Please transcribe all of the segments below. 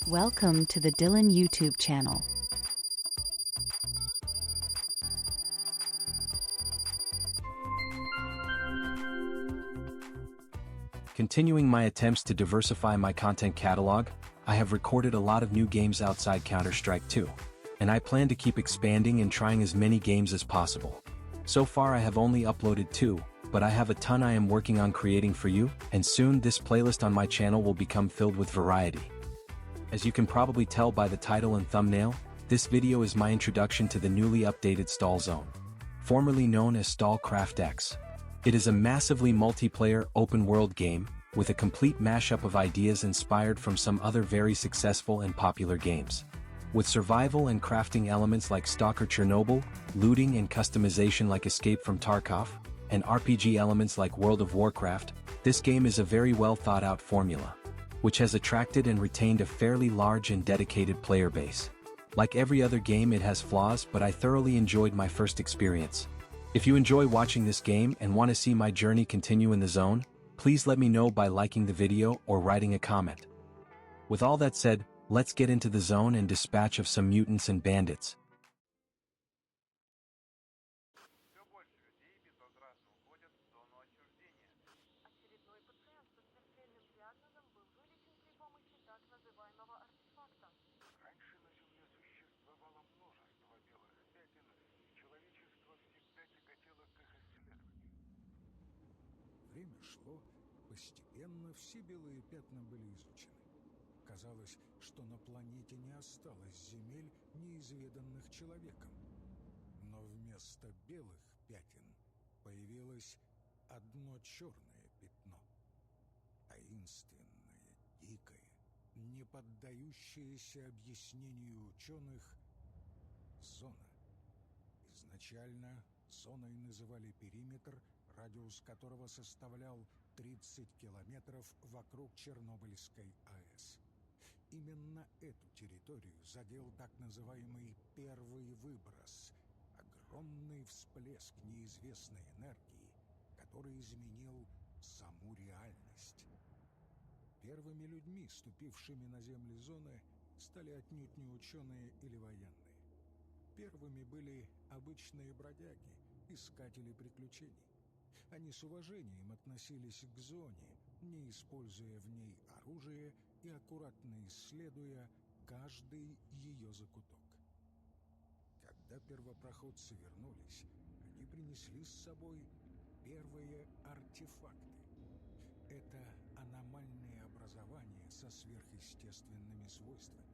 Welcome to the DlLlN YouTube channel. Continuing my attempts to diversify my content catalog, I have recorded a lot of new games outside Counter-Strike 2, and I plan to keep expanding and trying as many games as possible. So far I have only uploaded 2, but I have a ton I am working on creating for you, and soon this playlist on my channel will become filled with variety. As you can probably tell by the title and thumbnail, this video is my introduction to the newly updated STALZONE, formerly known as STALKER X. It is a massively multiplayer, open-world game, with a complete mashup of ideas inspired from some other very successful and popular games. With survival and crafting elements like Stalker Chernobyl, looting and customization like Escape from Tarkov, and RPG elements like World of Warcraft, this game is a very well thought-out formula, which has attracted and retained a fairly large and dedicated player base. Like every other game, it has flaws, but I thoroughly enjoyed my first experience. If you enjoy watching this game and want to see my journey continue in the zone, please let me know by liking the video or writing a comment. With all that said, let's get into the zone and dispatch of some mutants and bandits. Время шло, постепенно все белые пятна были изучены. Казалось, что на планете не осталось земель, неизведанных человеком. Но вместо белых пятен появилось одно черное пятно. Таинственное, дикое, не поддающееся объяснению ученых зона. Изначально зоной называли периметр, радиус которого составлял 30 километров вокруг Чернобыльской АЭС. Именно эту территорию задел так называемый первый выброс, огромный всплеск неизвестной энергии, который изменил саму реальность. Первыми людьми, ступившими на земли зоны, стали отнюдь не ученые или военные. Первыми были обычные бродяги, искатели приключений. Они с уважением относились к зоне, не используя в ней оружие и аккуратно исследуя каждый ее закуток. Когда первопроходцы вернулись, они принесли с собой первые артефакты. Это аномальные образования со сверхъестественными свойствами.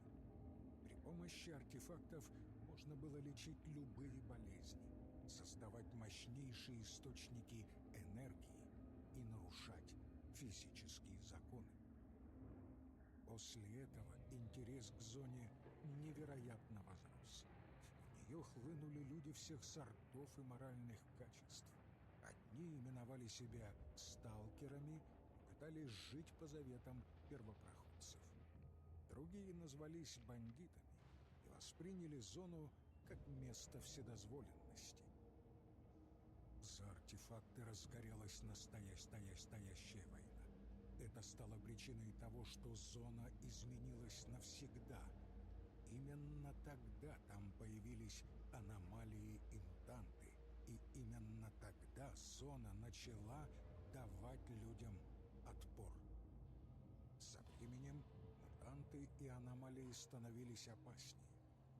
При помощи артефактов можно было лечить любые болезни, создавать мощнейшие источники энергии и нарушать физические законы. После этого интерес к зоне невероятно возрос. В нее хлынули люди всех сортов и моральных качеств. Одни именовали себя сталкерами, пытались жить по заветам первопроходцев. Другие назвались бандитами и восприняли зону как место вседозволенности. За артефакты разгорелась настоящая война. Это стало причиной того, что зона изменилась навсегда. Именно тогда там появились аномалии и мутанты. И именно тогда зона начала давать людям отпор. Со временем мутанты и аномалии становились опаснее.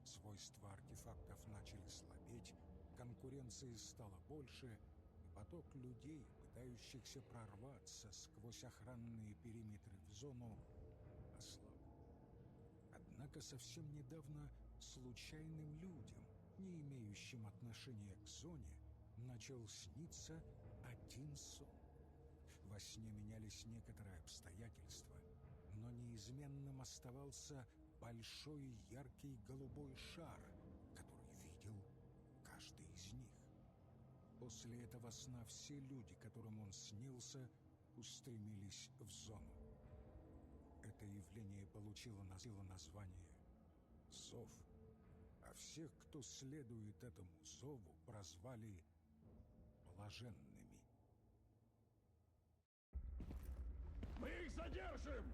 Свойства артефактов начали слабеть, конкуренции стало больше, и поток людей, пытающихся прорваться сквозь охранные периметры в зону, ослаб. Однако совсем недавно случайным людям, не имеющим отношения к зоне, начал сниться один сон. Во сне менялись некоторые обстоятельства, но неизменным оставался большой яркий голубой шар, который видел каждый из них. После этого сна все люди, которым он снился, устремились в зону. Это явление получило название «Зов», а всех, кто следует этому зову, прозвали «блаженными». Мы их задержим!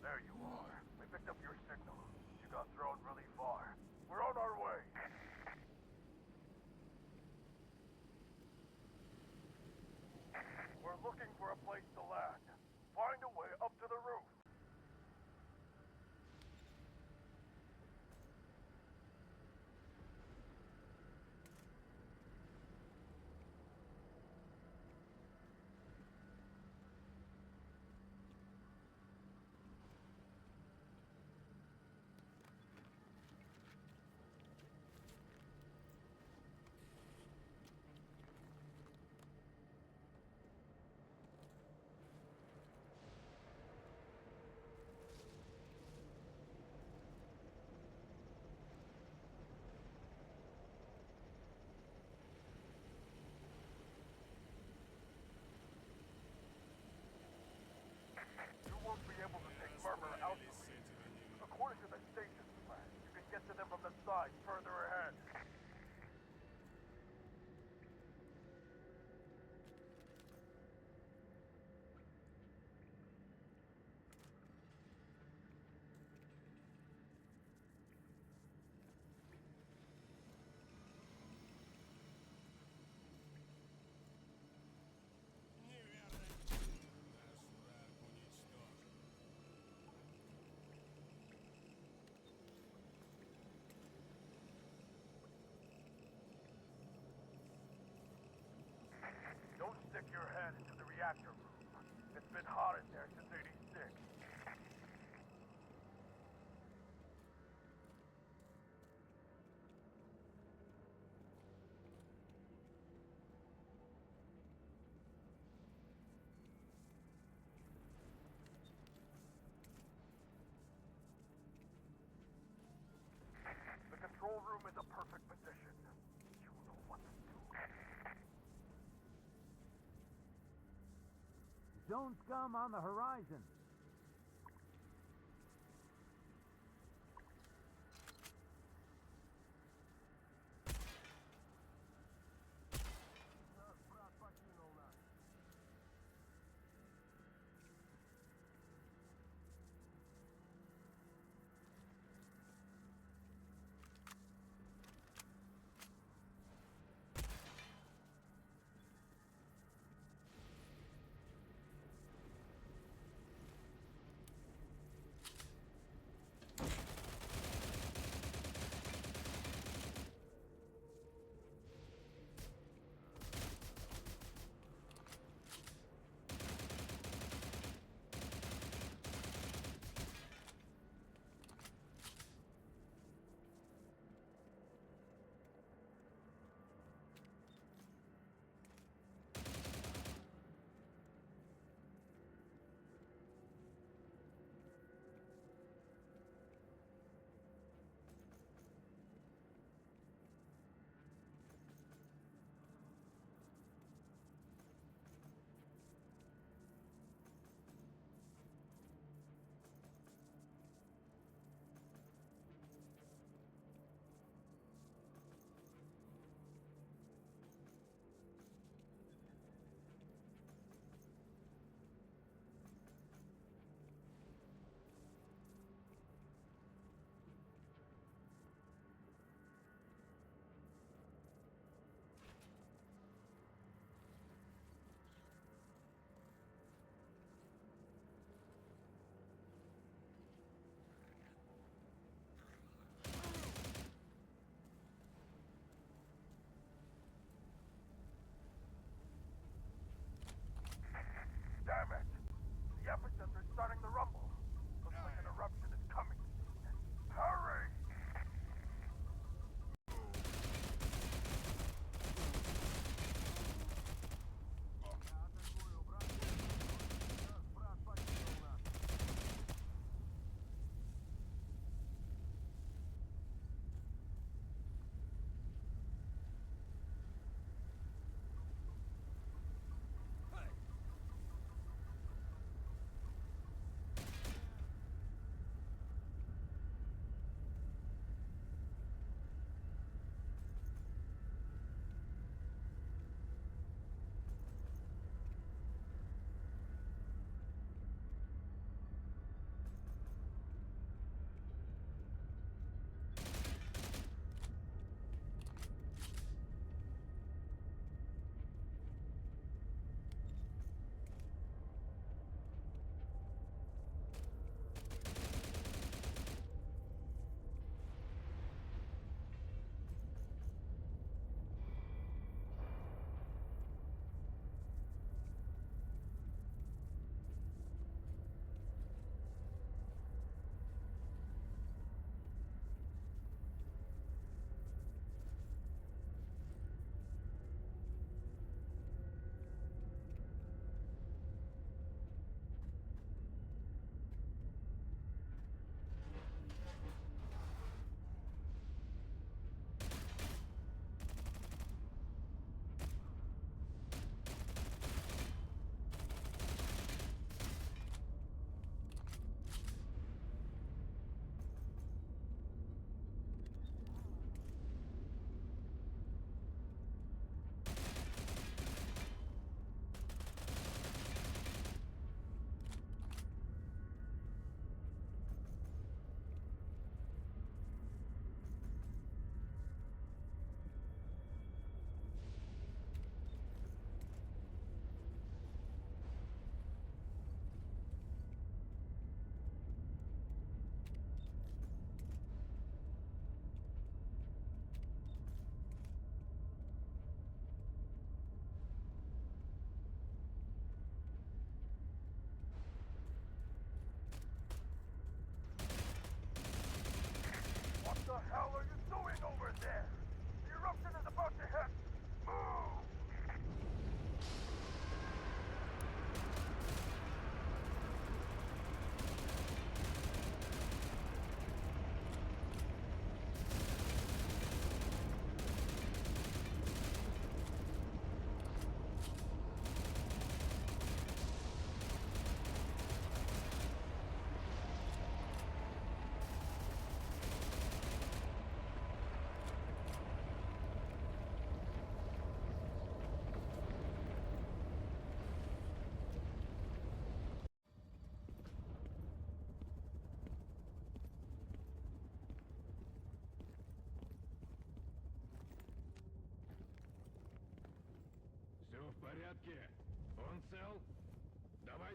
There you are. We picked up your signal. You got thrown really far. We're on our way. We're looking for a place to land. Find a way up to the roof. You won't be able to take Murmur out from here. According to the station's plan, you can get to them from the side further ahead. Don't stick your head into the reactor room. It's been hot in there since '86. The control room is a perfect position. You know what to do. Zone scum on the horizon.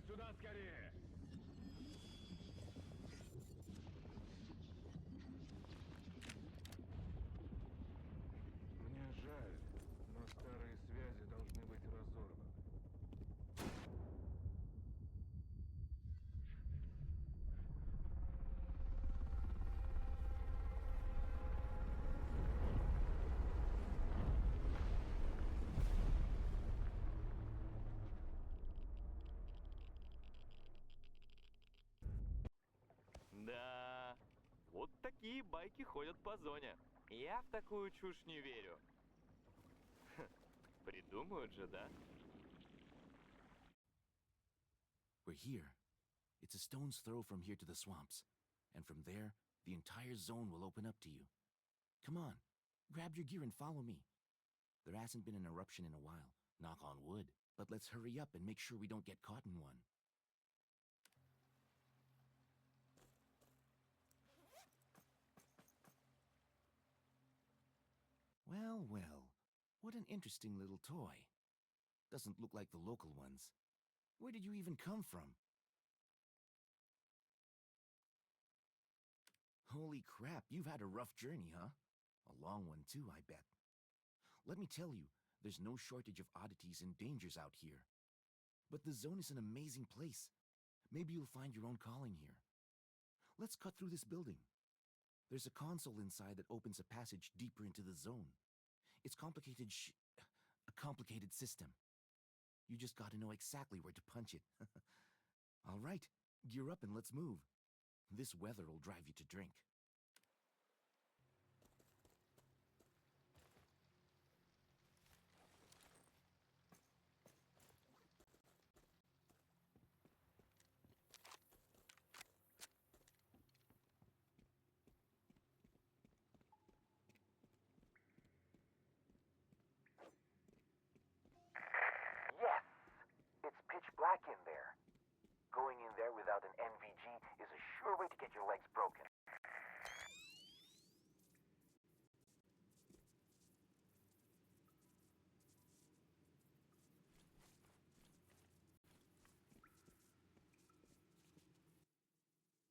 сюда скорее! Мне жаль, но старые связи должны быть разорваны. Да, вот такие байки ходят по зоне. Я в такую чушь не верю. Придумают же, да? We're here. It's a stone's throw from here to the swamps. And from there, the entire zone will open up to you. Come on, grab your gear and follow me. There hasn't been an eruption in a while, knock on wood. But let's hurry up and make sure we don't get caught in one. Well, well, what an interesting little toy. Doesn't look like the local ones. Where did you even come from? Holy crap, you've had a rough journey, huh? A long one too, I bet. Let me tell you, there's no shortage of oddities and dangers out here. But the zone is an amazing place. Maybe you'll find your own calling here. Let's cut through this building. There's a console inside that opens a passage deeper into the zone. It's a complicated system. You just gotta know exactly where to punch it. All right, gear up and let's move. This weather will drive you to drink. Yes! It's pitch black in there. Going in there without an NVG is a sure way to get your legs broken.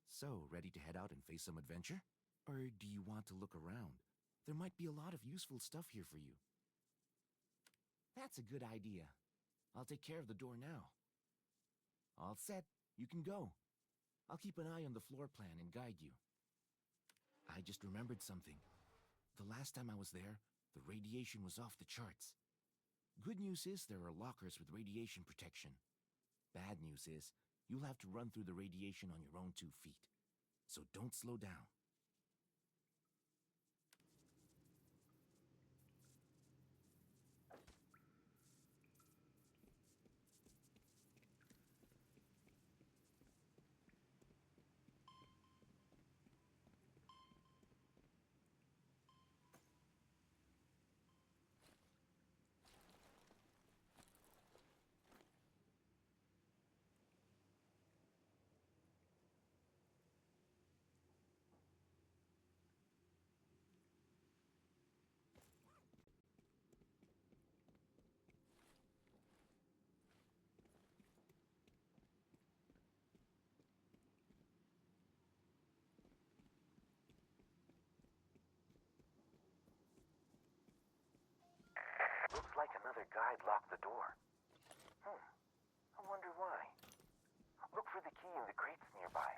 So, ready to head out and face some adventure? Or do you want to look around? There might be a lot of useful stuff here for you. That's a good idea. I'll take care of the door now. All set. You can go. I'll keep an eye on the floor plan and guide you. I just remembered something. The last time I was there, the radiation was off the charts. Good news is there are lockers with radiation protection. Bad news is you'll have to run through the radiation on your own 2 feet. So don't slow down. Looks like another guide locked the door. I wonder why. Look for the key in the crates nearby.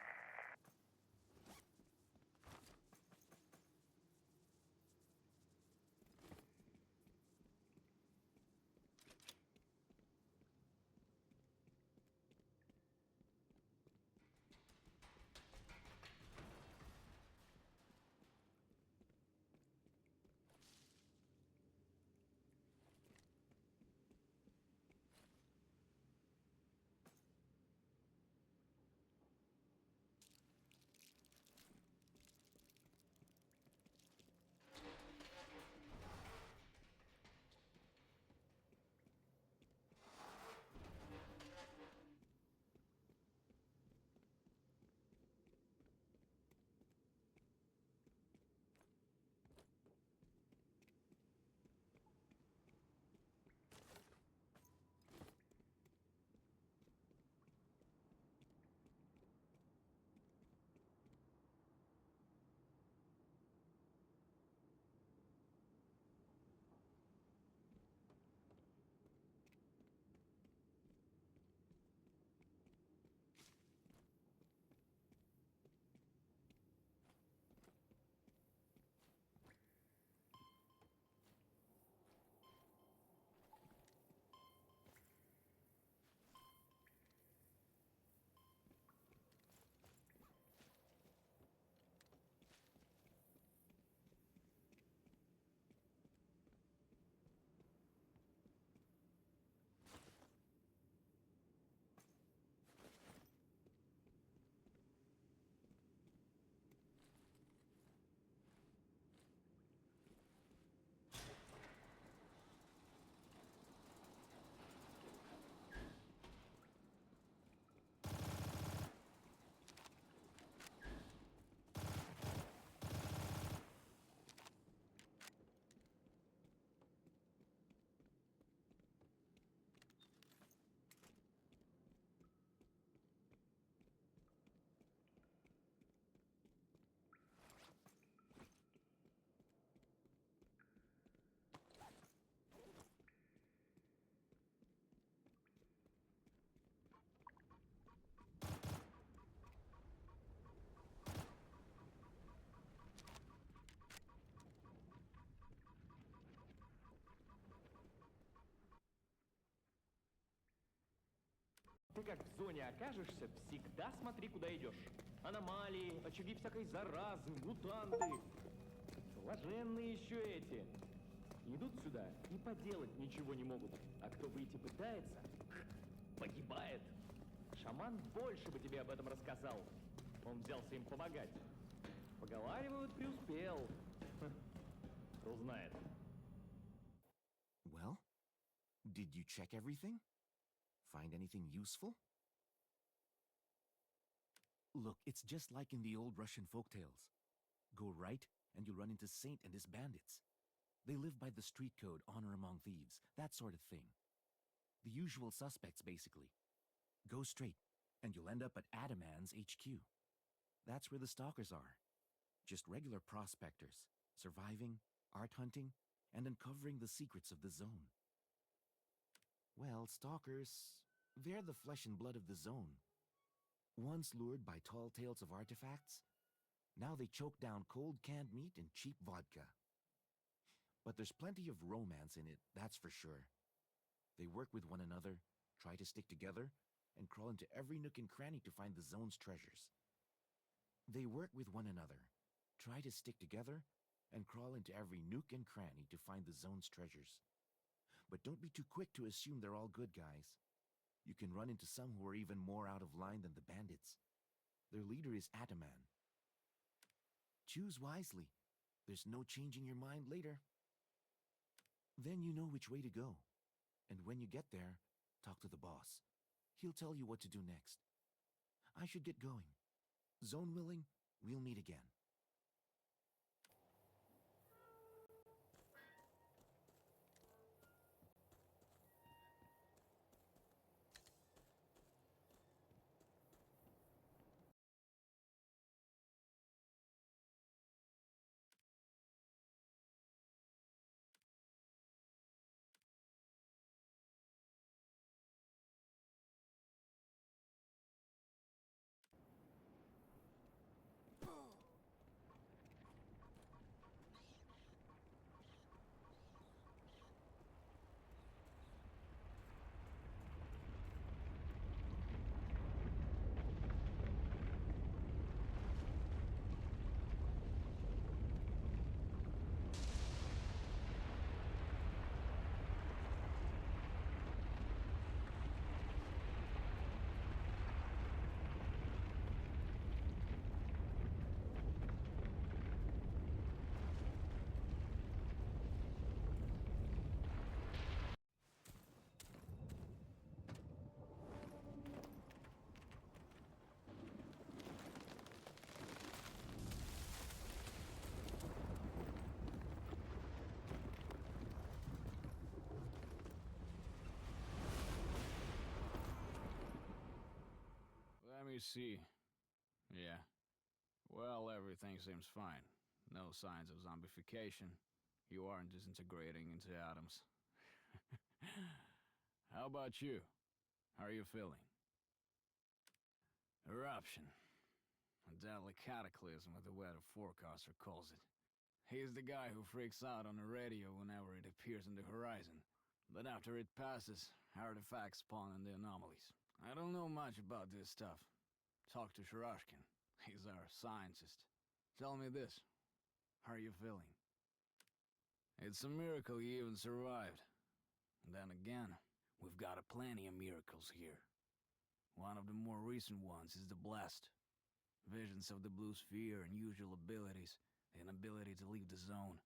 Ты как в зоне окажешься, всегда смотри, куда идешь. Аномалии, очаги всякой заразы, мутанты. Блаженные еще эти. Идут сюда и поделать ничего не могут. А кто выйти пытается, погибает. Шаман больше бы тебе об этом рассказал. Он взялся им помогать. Поговаривают, преуспел. Кто знает. Well, did you check everything? Find anything useful? Look, it's just like in the old Russian folktales. Go right, and you'll run into Saint and his bandits. They live by the street code, honor among thieves, that sort of thing. The usual suspects, basically. Go straight, and you'll end up at Adaman's HQ. That's where the stalkers are. Just regular prospectors, surviving, art hunting, and uncovering the secrets of the zone. Well, stalkers, they're the flesh and blood of the zone. Once lured by tall tales of artifacts, now they choke down cold canned meat and cheap vodka. But there's plenty of romance in it, that's for sure. They work with one another, try to stick together, and crawl into every nook and cranny to find the zone's treasures. They work with one another, try to stick together, and crawl into every nook and cranny to find the zone's treasures. But don't be too quick to assume they're all good guys. You can run into some who are even more out of line than the bandits. Their leader is Ataman. Choose wisely. There's no changing your mind later. Then you know which way to go. And when you get there, talk to the boss. He'll tell you what to do next. I should get going. Zone willing, we'll meet again. Let me see. Yeah. Well, everything seems fine. No signs of zombification. You aren't disintegrating into atoms. How about you? How are you feeling? Eruption. A deadly cataclysm, as the weather forecaster calls it. He's the guy who freaks out on the radio whenever it appears on the horizon. But after it passes, artifacts spawn in the anomalies. I don't know much about this stuff. Talk to Shirashkin. He's our scientist. Tell me this. How are you feeling? It's a miracle you even survived. And then again, we've got plenty of miracles here. One of the more recent ones is the Blessed. Visions of the blue sphere, unusual abilities, an ability to leave the zone.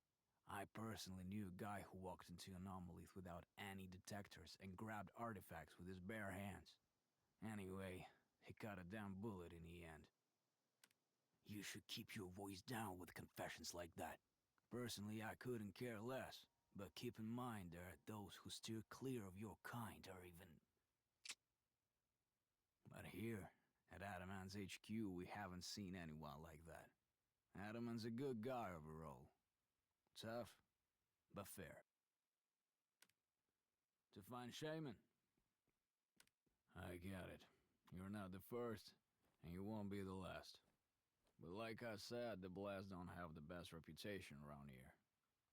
I personally knew a guy who walked into anomalies without any detectors and grabbed artifacts with his bare hands. Anyway, he got a damn bullet in the end. You should keep your voice down with confessions like that. Personally, I couldn't care less, but keep in mind there are those who steer clear of your kind or even... But here, at Adaman's HQ, we haven't seen anyone like that. Adaman's a good guy overall. Tough, but fair. To find Shaman. I get it. You're not the first, and you won't be the last. But like I said, the Blast don't have the best reputation around here.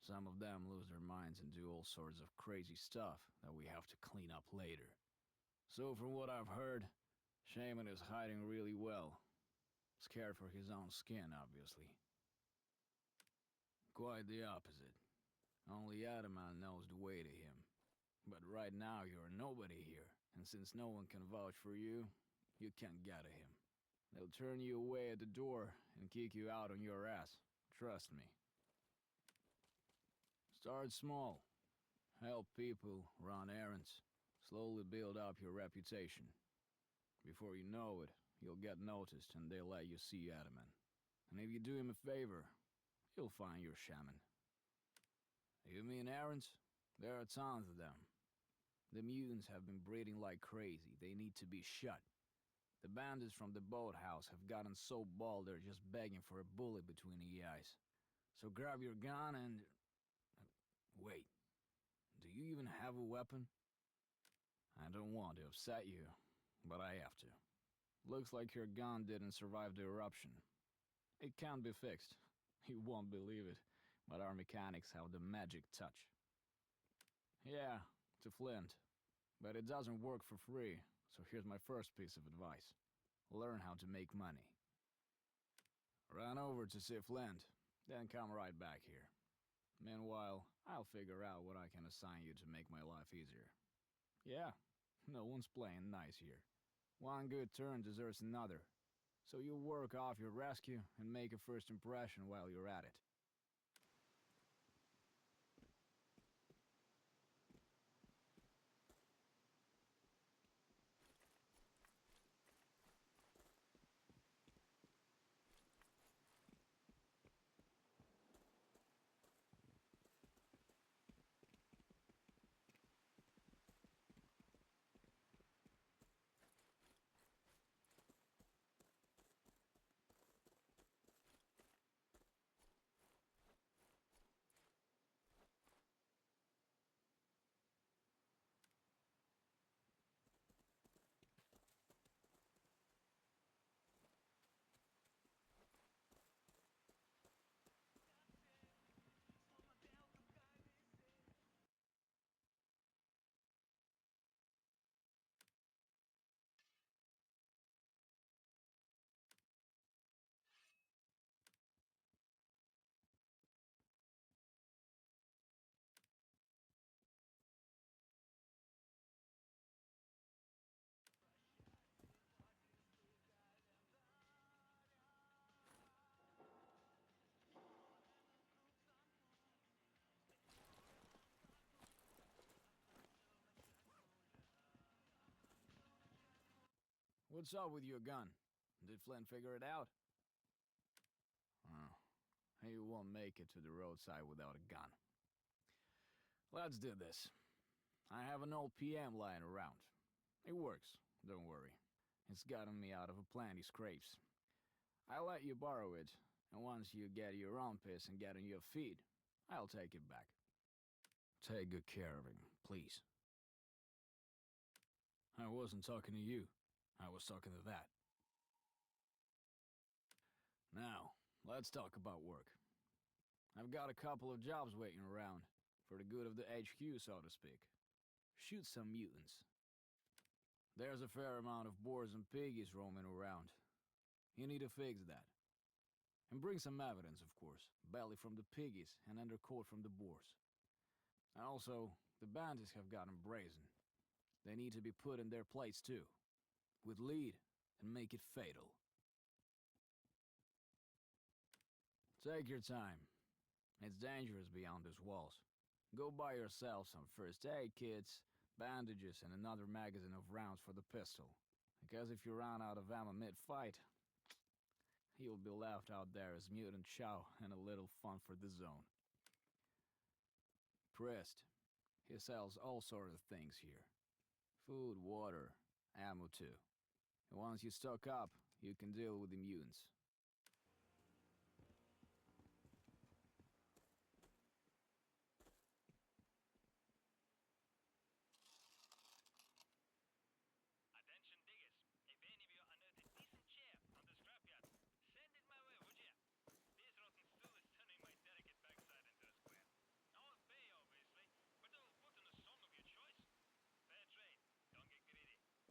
Some of them lose their minds and do all sorts of crazy stuff that we have to clean up later. So from what I've heard, Shaman is hiding really well. Scared for his own skin, obviously. Quite the opposite. Only Adaman knows the way to him. But right now you're nobody here, and since no one can vouch for you, you can't get to him. They'll turn you away at the door and kick you out on your ass. Trust me. Start small. Help people, run errands. Slowly build up your reputation. Before you know it, you'll get noticed and they'll let you see Adaman. And if you do him a favor, he'll find your shaman. You mean errands? There are tons of them. The mutants have been breeding like crazy. They need to be shut. The bandits from the boathouse have gotten so bald they're just begging for a bullet between the eyes. So grab your gun and... Wait. Do you even have a weapon? I don't want to upset you, but I have to. Looks like your gun didn't survive the eruption. It can't be fixed. You won't believe it, but our mechanics have the magic touch. Yeah, it's a flint. But it doesn't work for free, so here's my first piece of advice. Learn how to make money. Run over to Flint, then come right back here. Meanwhile, I'll figure out what I can assign you to make my life easier. Yeah, no one's playing nice here. One good turn deserves another. So you work off your rescue and make a first impression while you're at it. What's up with your gun? Did Flint figure it out? Oh, he won't make it to the roadside without a gun. Let's do this. I have an old PM lying around. It works, don't worry. It's gotten me out of a plenty scrapes. I'll let you borrow it, and once you get your own piss and get on your feet, I'll take it back. Take good care of him, please. I wasn't talking to you. I was talking to that. Now, let's talk about work. I've got a couple of jobs waiting around, for the good of the HQ, so to speak. Shoot some mutants. There's a fair amount of boars and piggies roaming around. You need to fix that. And bring some evidence, of course. Belly from the piggies and undercoat from the boars. And also, the bandits have gotten brazen. They need to be put in their place too. With lead, and make it fatal. Take your time. It's dangerous beyond these walls. Go buy yourself some first aid kits, bandages, and another magazine of rounds for the pistol. Because if you run out of ammo mid-fight, you'll be left out there as mutant chow and a little fun for the zone. Priest. He sells all sort of things here. Food, water, ammo too. And once you stock up, you can deal with the mutants. Attention diggers. If any of you unearth a decent chair from the scrapyard, send it my way, would ya? This rotten stool is turning my delicate backside into a square. I won't pay, obviously, but I'll put in a song of your choice. Fair trade. Don't get greedy.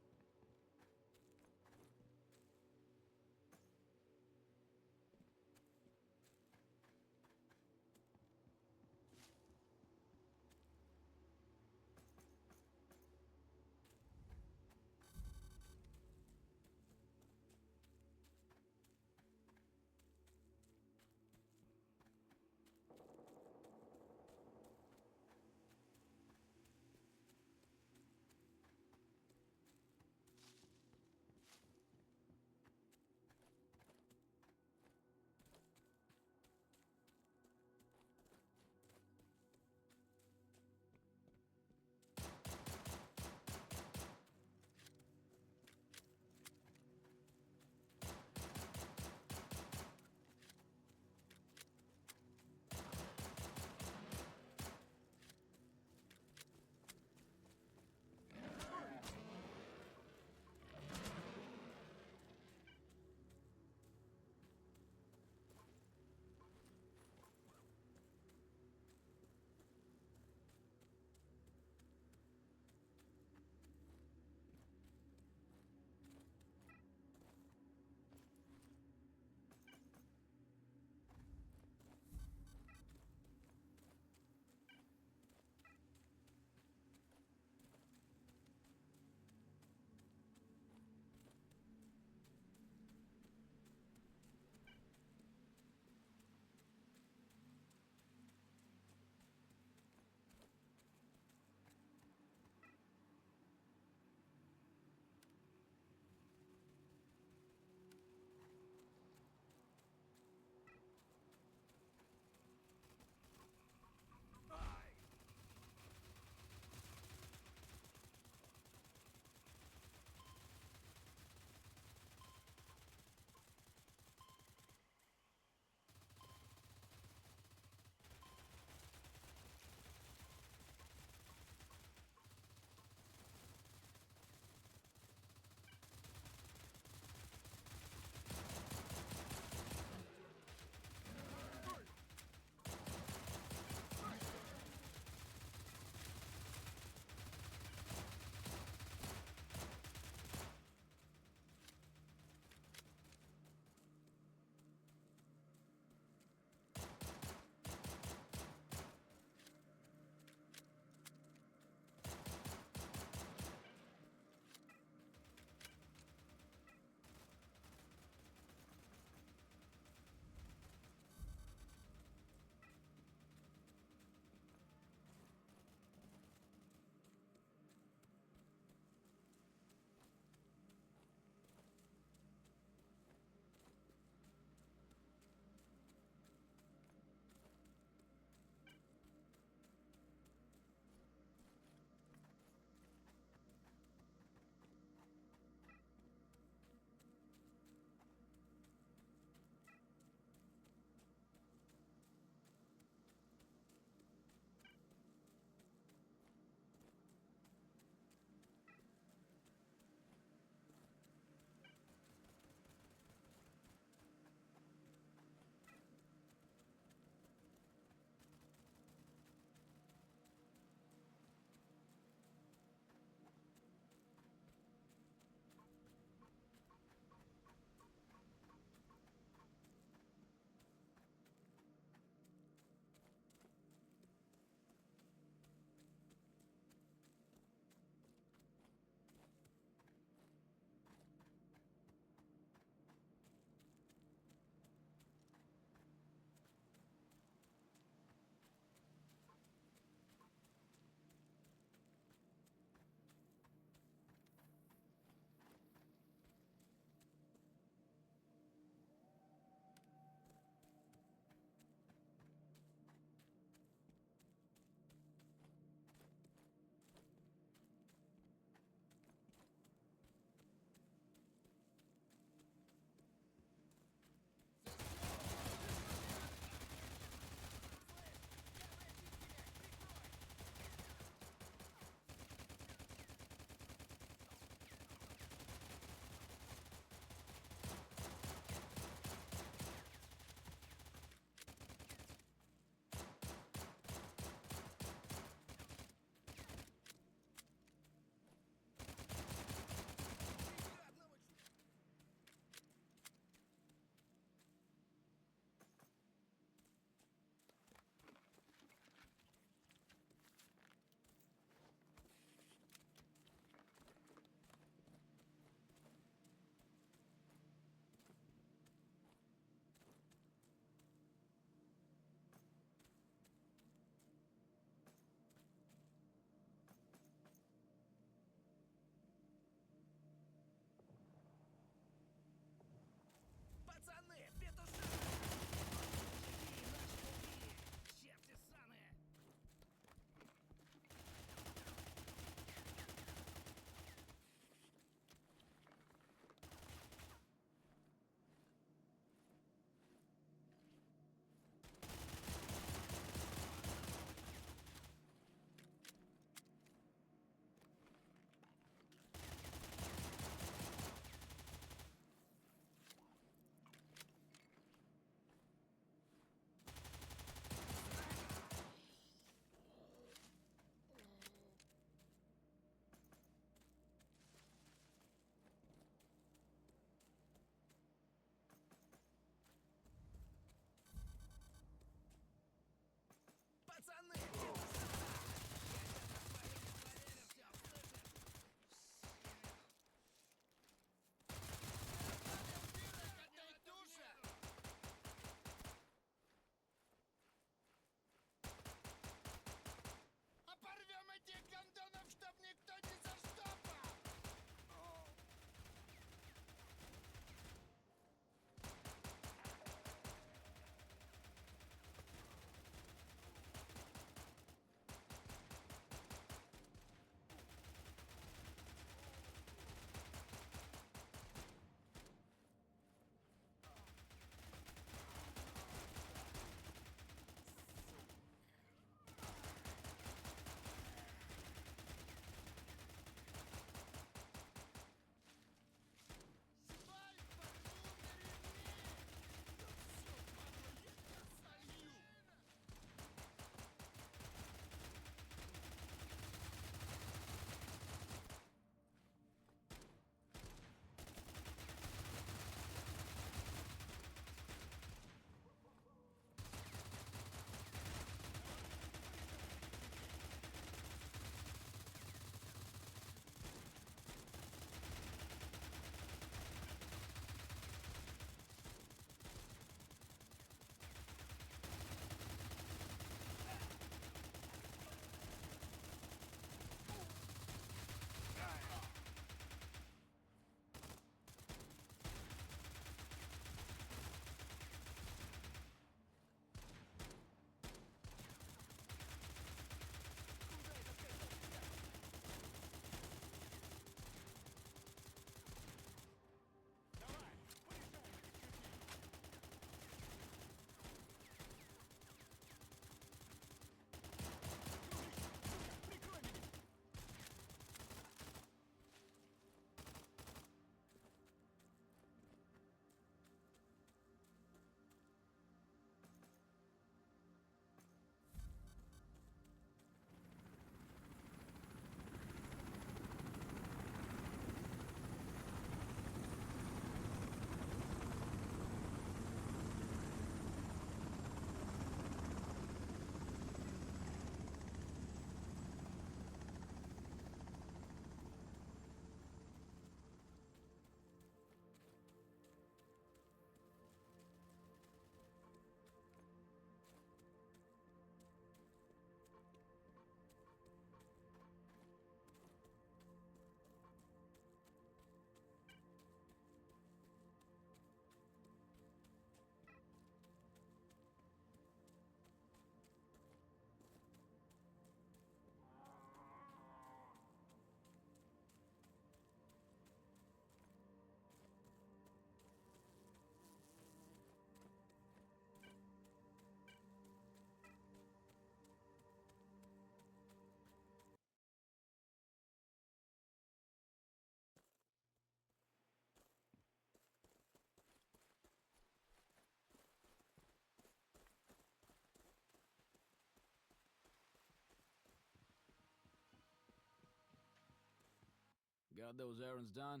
Got those errands done?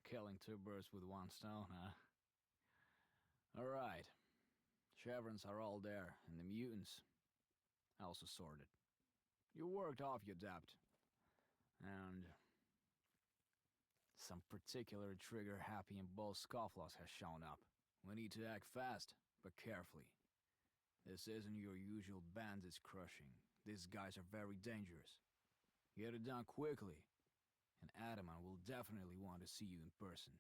Killing two birds with one stone, huh? Alright. Chevrons are all there, and the mutants also sorted. You worked off your debt. And some particular trigger-happy and bold scofflaws has shown up. We need to act fast, but carefully. This isn't your usual bandits crushing. These guys are very dangerous. Get it done quickly, and Adaman will definitely want to see you in person.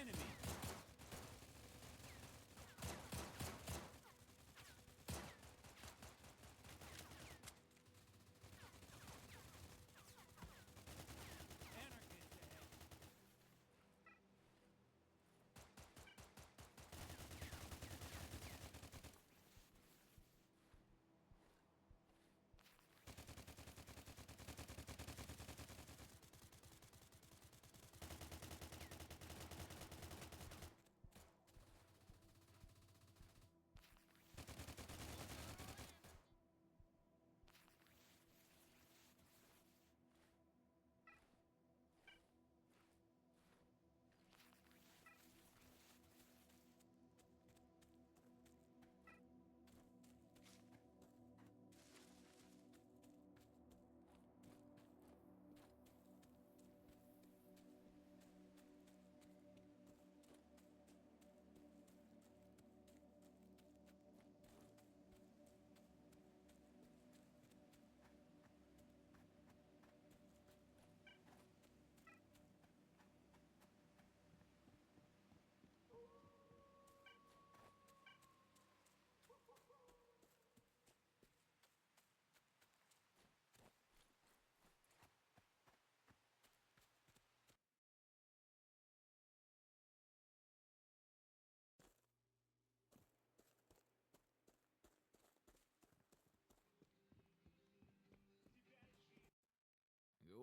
enemy!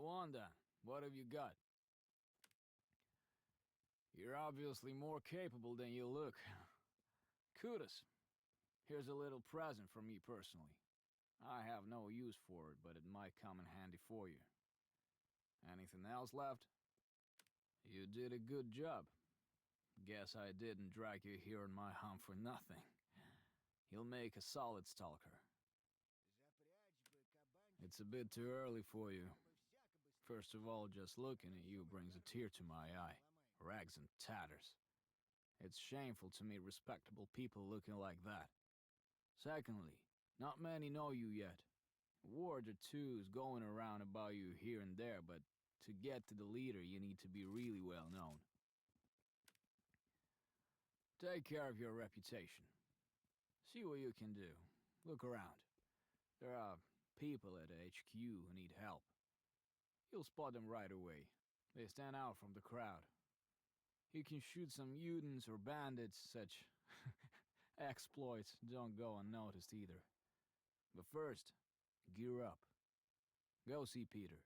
Go on then. What have you got? You're obviously more capable than you look. Kudos. Here's a little present from me personally. I have no use for it, but it might come in handy for you. Anything else left? You did a good job. Guess I didn't drag you here on my hump for nothing. You'll make a solid stalker. It's a bit too early for you. First of all, just looking at you brings a tear to my eye. Rags and tatters. It's shameful to meet respectable people looking like that. Secondly, not many know you yet. A word or two is going around about you here and there, but to get to the leader, you need to be really well known. Take care of your reputation. See what you can do. Look around. There are people at the HQ who need help. You'll spot them right away. They stand out from the crowd. You can shoot some mutants or bandits, such exploits don't go unnoticed either. But first, gear up. Go see Peter.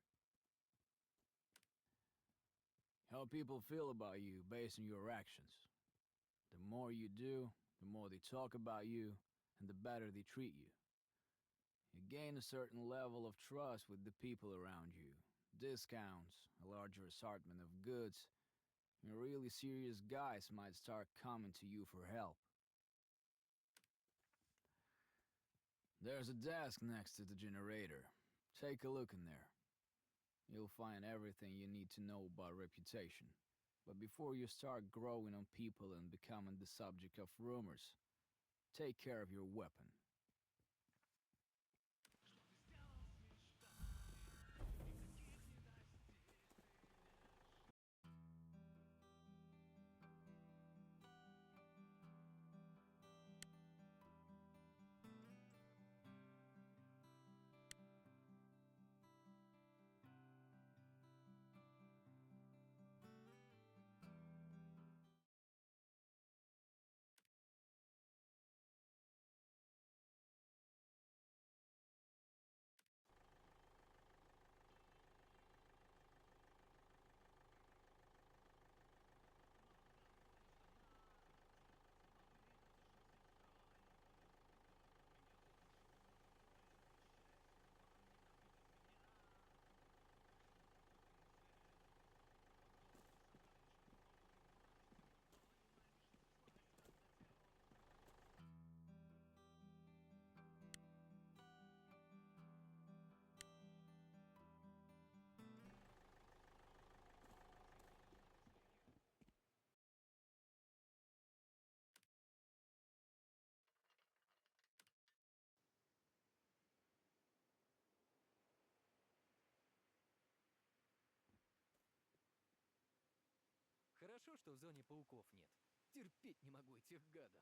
How people feel about you based on your actions. The more you do, the more they talk about you, and the better they treat you. You gain a certain level of trust with the people around you. Discounts, a larger assortment of goods, and really serious guys might start coming to you for help. There's a desk next to the generator. Take a look in there. You'll find everything you need to know about reputation. But before you start growing on people and becoming the subject of rumors, take care of your weapon. Хорошо, что в зоне пауков нет. Терпеть не могу этих гадов.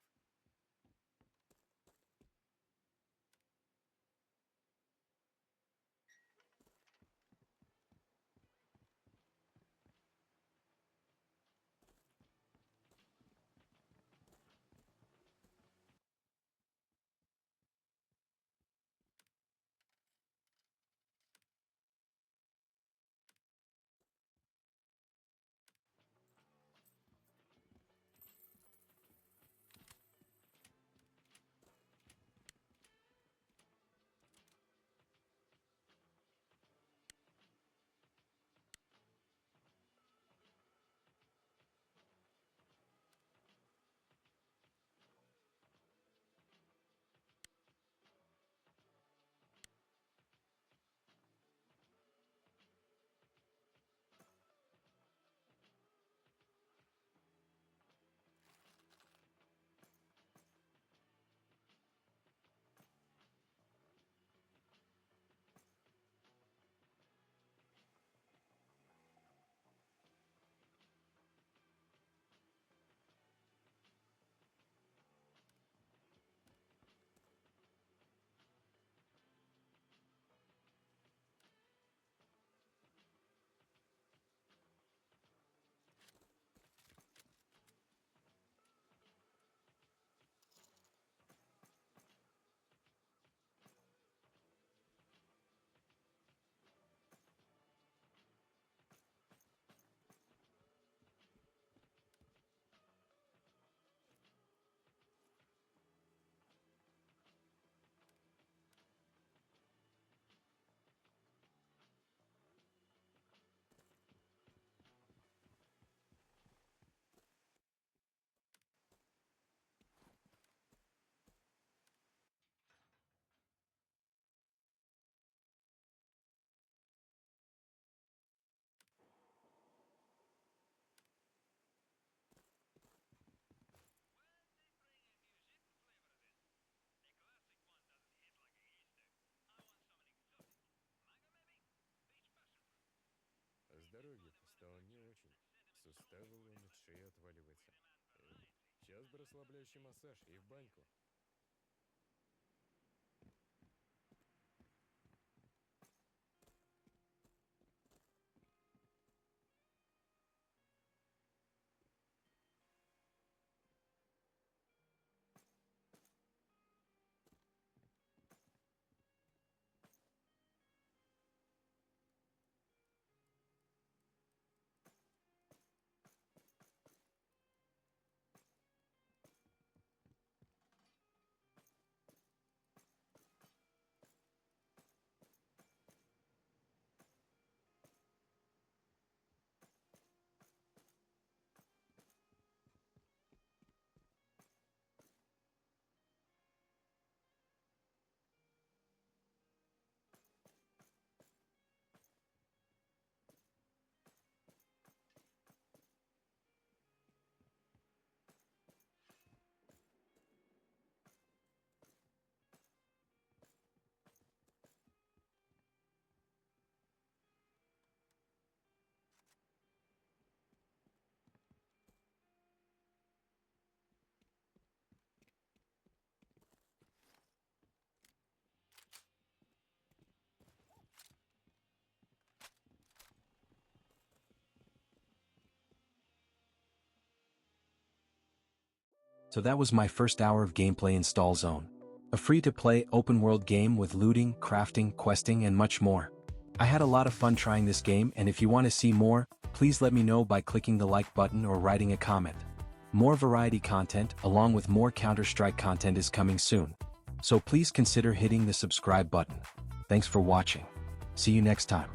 Здоровье стало не очень. Суставы ломит, шея отваливается. Сейчас бы расслабляющий массаж и в баньку. So that was my first hour of gameplay in STALZONE. A free-to-play open-world game with looting, crafting, questing, and much more. I had a lot of fun trying this game, and if you want to see more, please let me know by clicking the like button or writing a comment. More variety content, along with more Counter-Strike content is coming soon. So please consider hitting the subscribe button. Thanks for watching. See you next time.